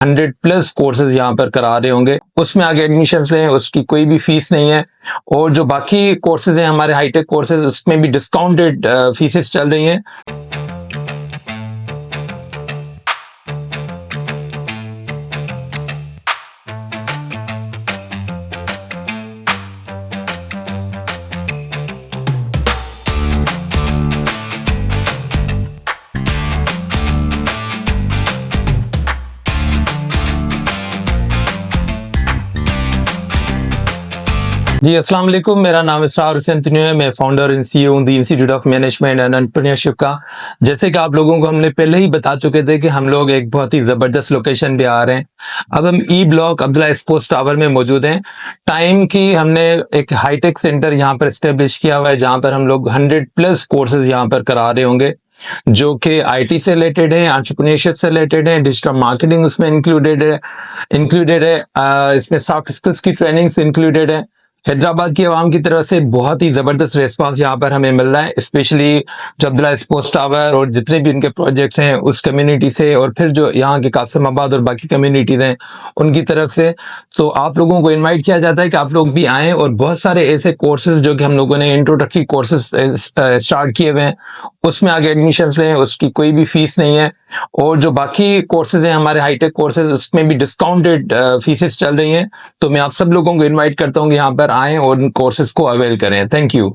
100+ courses यहाँ पर करा रहे होंगे, उसमें आगे एडमिशन लें, उसकी कोई भी फीस नहीं है। और जो बाकी कोर्सेज हैं हमारे हाईटेक कोर्सेज, उसमें भी डिस्काउंटेड फीसेस चल रही हैं। जी, अस्सलाम वालेकुम। मेरा नाम इसरार हुसैन तन्वी है। मैं फाउंडर एंड सीईओ हूँ the institute of management and entrepreneurship का। जैसे कि आप लोगों को हमने पहले ही बता चुके थे कि हम लोग एक बहुत ही ज़बरदस्त लोकेशन पे आ रहे हैं। अब हम E block Abdullah sports tower में मौजूद हैं। टाइम की हमने एक हाईटेक सेंटर यहाँ पर इस्टेब्लिश किया हुआ है, जहाँ पर हम लोग 100+ कोर्सेज यहाँ पर करा रहे होंगे, जो कि आईटी से रिलेटेड है, एंटरप्रेन्योरशिप से रिलेटेड है, डिजिटल मार्केटिंग उसमें इंक्लूडेड है। इसमें सॉफ्ट स्किल्स की ट्रेनिंग्स इंक्लूडेड है। हैदराबाद की आवाम की तरफ से बहुत ही ज़बरदस्त रिस्पांस यहाँ पर हमें मिल रहा है, स्पेशली जो अब्दुल्ला स्पोर्ट्स टावर और जितने भी इनके प्रोजेक्ट्स हैं उस कम्युनिटी से, और फिर जो यहाँ के कासिमाबाद और बाकी कम्युनिटीज़ हैं उनकी तरफ से। तो आप लोगों को इनवाइट किया जाता है कि आप लोग भी आएँ, और बहुत सारे ऐसे कोर्सेज जो कि हम लोगों ने इंट्रोडक्टरी कोर्सेज स्टार्ट किए हुए हैं, उसमें आगे एडमिशन लें, उसकी कोई भी फीस नहीं है। और जो बाकी कोर्सेज हैं हमारे हाईटेक कोर्सेज, उसमें भी डिस्काउंटेड फीसेस चल रही हैं। तो मैं आप सब लोगों को इनवाइट करता हूँ कि यहाँ पर आएँ और इन कोर्सेज को अवेल करें। Thank you.